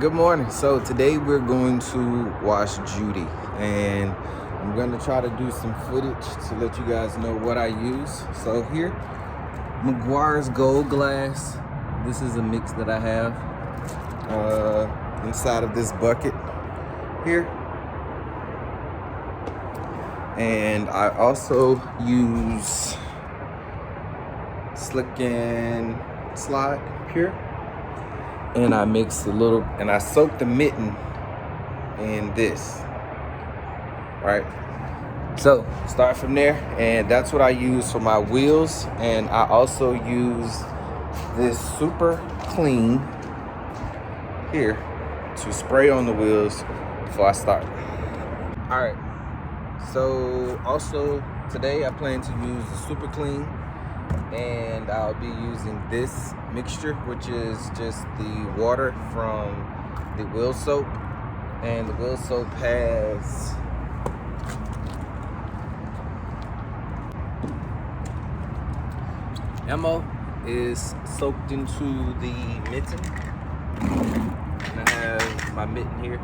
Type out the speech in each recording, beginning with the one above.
Good morning. So today we're going to wash Judy, and I'm going to try to do some footage to let you guys know what I use. So here, Meguiars Gold Glass. This is a mix that I have inside of this bucket here. And I also use Slick and Slide Pure. And I mix a little, and I soak the mitten in this, right? So start from there, and that's what I use for my wheels. And I also use this super clean here to spray on the wheels before I start. All right, so also today I plan to use the super clean, and I'll be using this mixture, which is just the water from the wheel soap. And the wheel soap has ammo is soaked into the mitten, and I have my mitten here,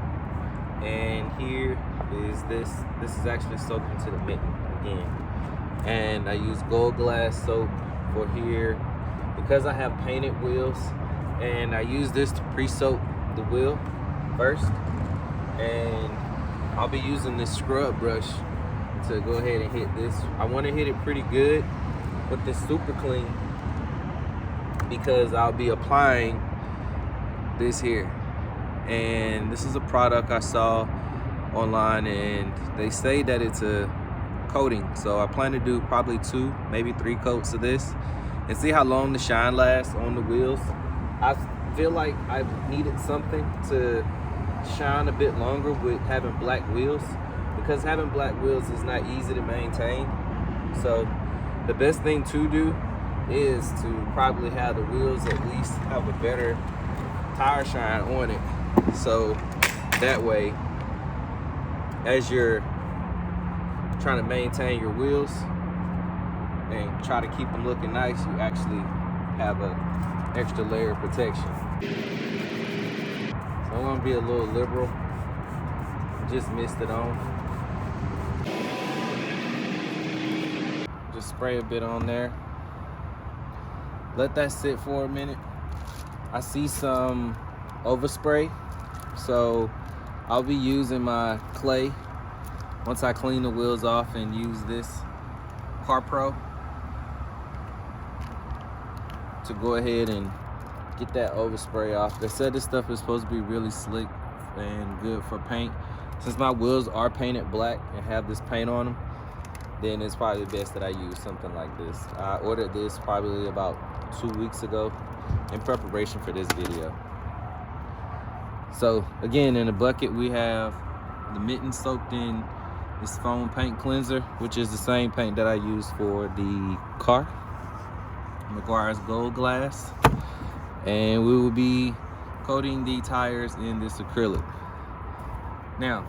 and here is this is actually soaked into the mitten again. And I use Gold Glass soap for here because I have painted wheels, and I use this to pre-soak the wheel first. And I'll be using this scrub brush to go ahead and hit this. I want to hit it pretty good with this super clean because I'll be applying this here. And this is a product I saw online, and they say that it's a coating, so I plan to do probably 2, maybe 3 coats of this and see how long the shine lasts on the wheels. I feel like I needed something to shine a bit longer with having black wheels, because having black wheels is not easy to maintain. So the best thing to do is to probably have the wheels at least have a better tire shine on it, so that way as you're trying to maintain your wheels and try to keep them looking nice, you actually have an extra layer of protection. So I'm gonna be a little liberal, just mist it on. Just spray a bit on there. Let that sit for a minute. I see some overspray, so I'll be using my clay once I clean the wheels off and use this Car Pro to go ahead and get that overspray off. They said this stuff is supposed to be really slick and good for paint. Since my wheels are painted black and have this paint on them, then it's probably best that I use something like this. I ordered this probably about 2 weeks ago in preparation for this video. So again, in the bucket we have the mitten soaked in this foam paint cleanser, which is the same paint that I use for the car, Meguiars Gold Glass. And we will be coating the tires in this acrylic. Now,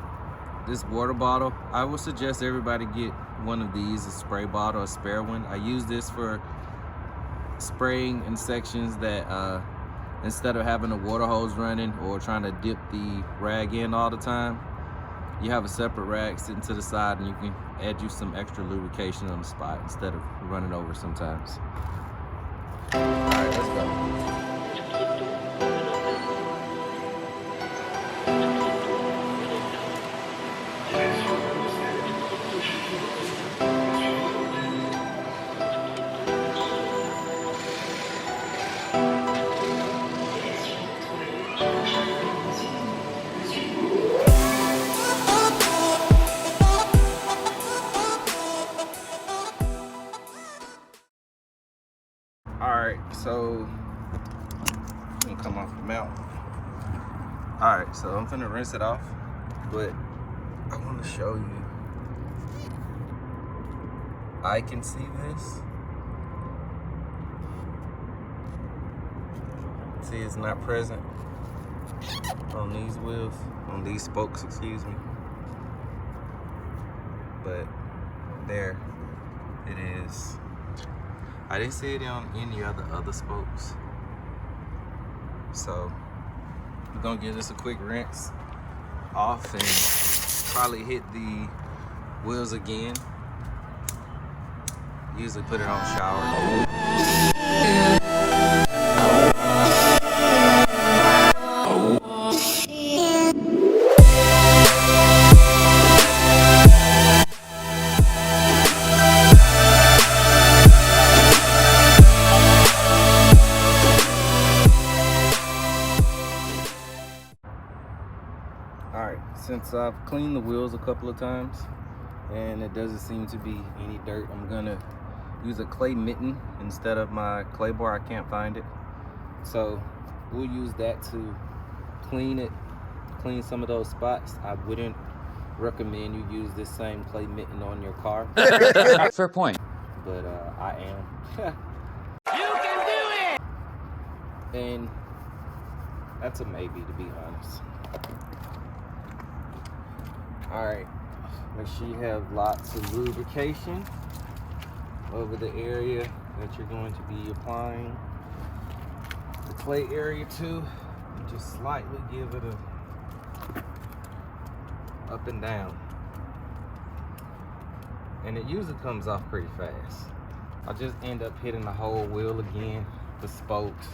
this water bottle, I would suggest everybody get one of these, a spray bottle, a spare one. I use this for spraying in sections that instead of having a water hose running or trying to dip the rag in all the time, you have a separate rag sitting to the side, and you can add you some extra lubrication on the spot instead of running over sometimes. All right, let's go. Alright, so I'm gonna come off the mount. Alright, so I'm gonna rinse it off, but I want to show you. I can see this. See, it's not present on these wheels, on these spokes, excuse me. But there it is. I didn't see it on any other spokes. So We're gonna give this a quick rinse off and probably hit the wheels again. Usually put it on shower. Alright, since I've cleaned the wheels a couple of times and it doesn't seem to be any dirt, I'm gonna use a clay mitten instead of my clay bar. I can't find it, so we'll use that to clean some of those spots. I wouldn't recommend you use this same clay mitten on your car. Fair point. But I am. You can do it! And that's a maybe, to be honest. Alright, make sure you have lots of lubrication over the area that you're going to be applying the clay area to, and just slightly give it a up and down. And it usually comes off pretty fast. I just end up hitting the whole wheel again, the spokes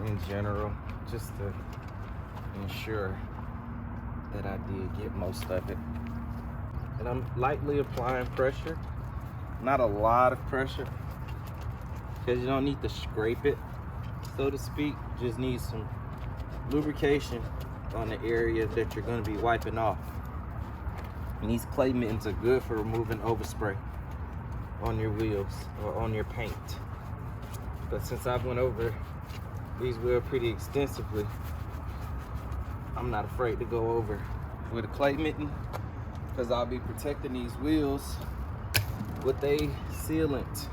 in general, just to ensure that I did get most of it. And I'm lightly applying pressure, not a lot of pressure, because you don't need to scrape it, so to speak. You just need some lubrication on the area that you're going to be wiping off. And these clay mittens are good for removing overspray on your wheels or on your paint. But since I've went over these wheels pretty extensively, I'm not afraid to go over with a clay mitten, because I'll be protecting these wheels with a sealant.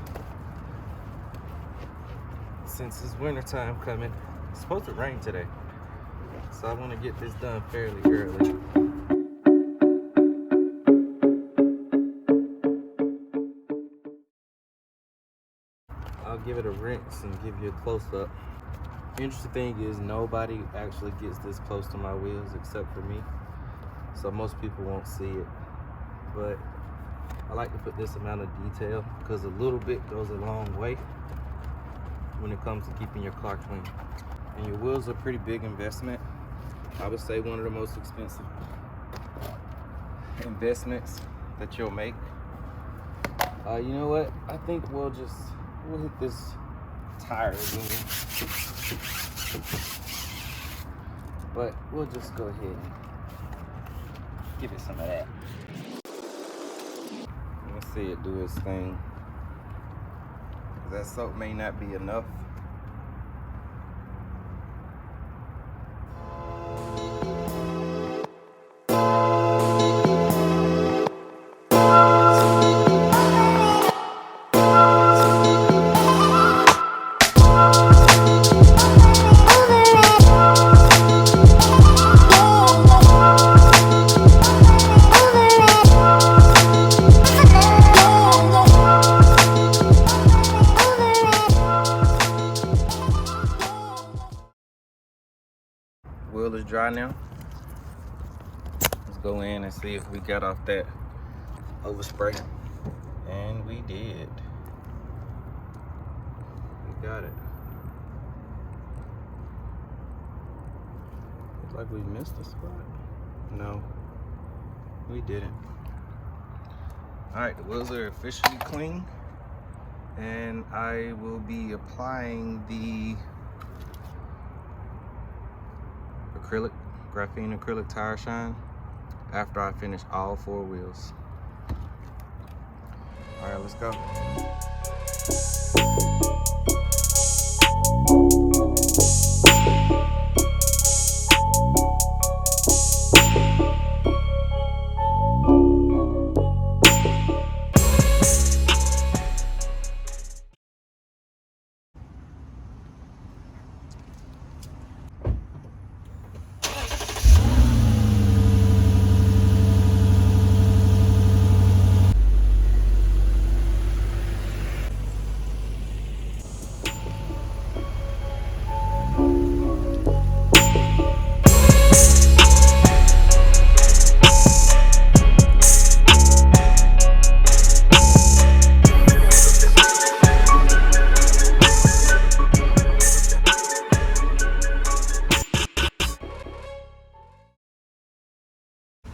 Since it's winter time coming, it's supposed to rain today, so I want to get this done fairly early. I'll give it a rinse and give you a close-up. The interesting thing is nobody actually gets this close to my wheels except for me, so most people won't see it. But I like to put this amount of detail because a little bit goes a long way when it comes to keeping your car clean. And your wheels are a pretty big investment. I would say one of the most expensive investments that you'll make. You know what? I think we'll hit this tire again. But we'll just go ahead and give it some of that. Let's see it do its thing. That soap may not be enough. Wheel is dry now. Let's go in and see if we got off that overspray. And we did. We got it. Looks like we missed a spot. No, we didn't. Alright, the wheels are officially clean. And I will be applying the graphene acrylic tire shine after I finish all 4 wheels. All right, let's go.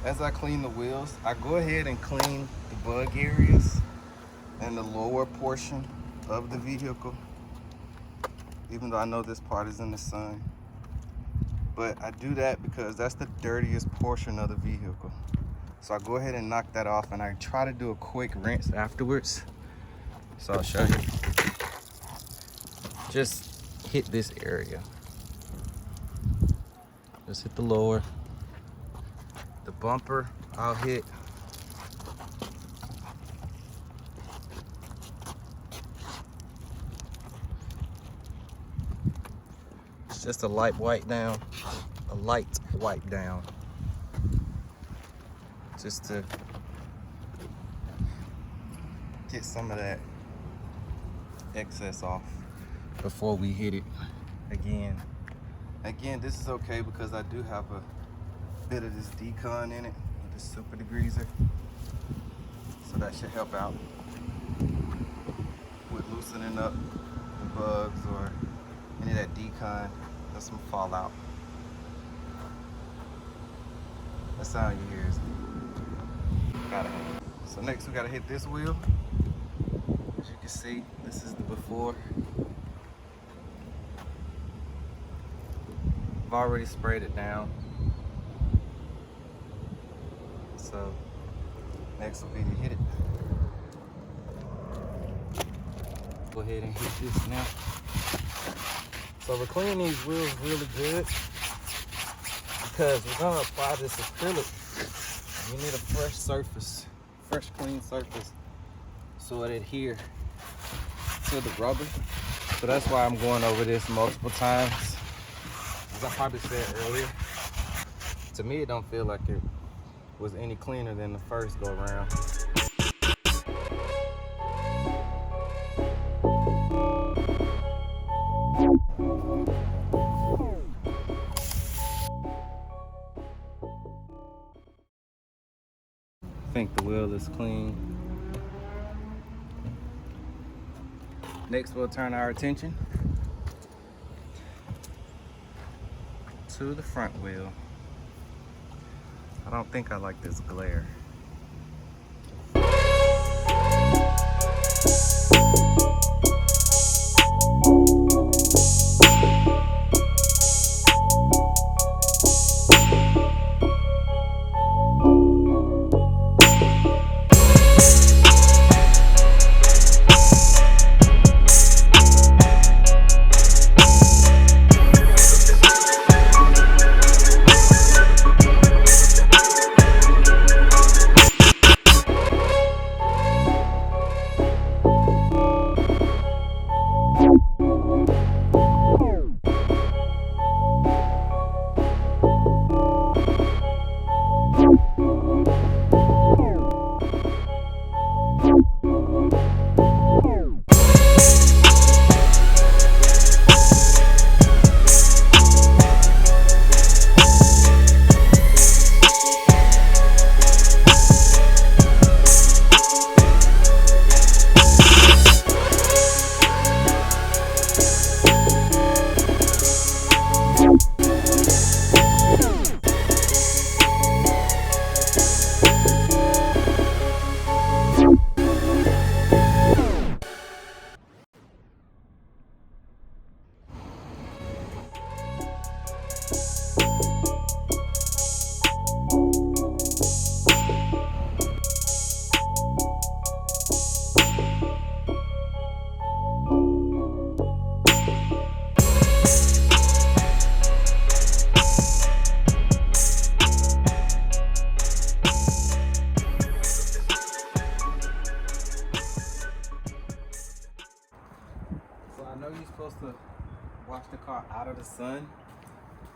as I clean the wheels, I go ahead and clean the bug areas and the lower portion of the vehicle, even though I know this part is in the sun. But I do that because that's the dirtiest portion of the vehicle. So I go ahead and knock that off, and I try to do a quick rinse afterwards. So I'll show you. Just hit this area. Just hit the lower. The bumper, I'll hit. It's just a light wipe down. A light wipe down. Just to get some of that excess off before we hit it again. Again, this is okay because I do have a bit of this decon in it with this super degreaser, so that should help out with loosening up the bugs or any of that decon. There's some fallout. That's how you hear it. So next we gotta hit this wheel. As you can see, this is the before. I've already sprayed it down. So next will be to hit it. Go ahead and hit this now. So we're cleaning these wheels really good because we're gonna apply this acrylic. You need a fresh surface, fresh clean surface, so it adhere to the rubber. So that's why I'm going over this multiple times. As I probably said earlier, to me it don't feel like it was any cleaner than the first go around. I think the wheel is clean. Next, we'll turn our attention to the front wheel. I don't think I like this glare. Wash the car out of the sun,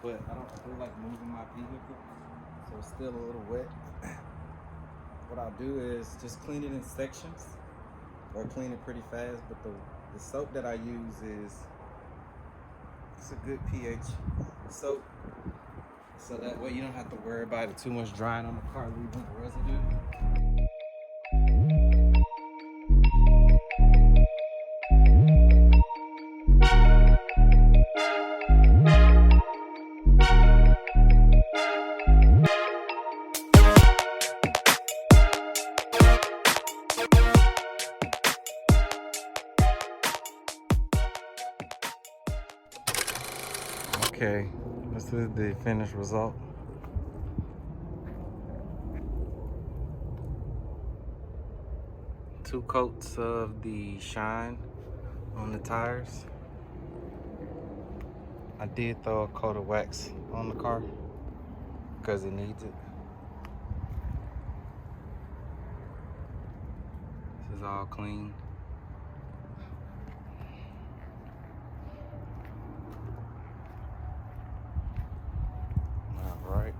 but I don't feel like moving my vehicle, so it's still a little wet. What I'll do is just clean it in sections or clean it pretty fast, but the soap that I use it's a good pH soap, so that way you don't have to worry about it too much drying on the car, leaving residue. This is the finished result. Two coats of the shine on the tires. I did throw a coat of wax on the car because it needs it. This is all clean. All right,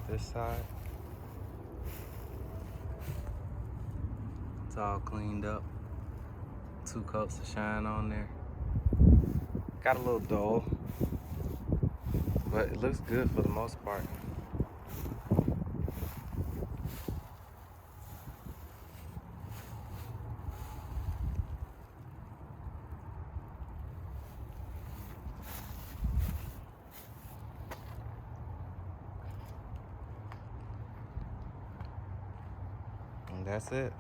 this side. It's all cleaned up. Two coats of shine on there. Got a little dull, but it looks good for the most part. And that's it.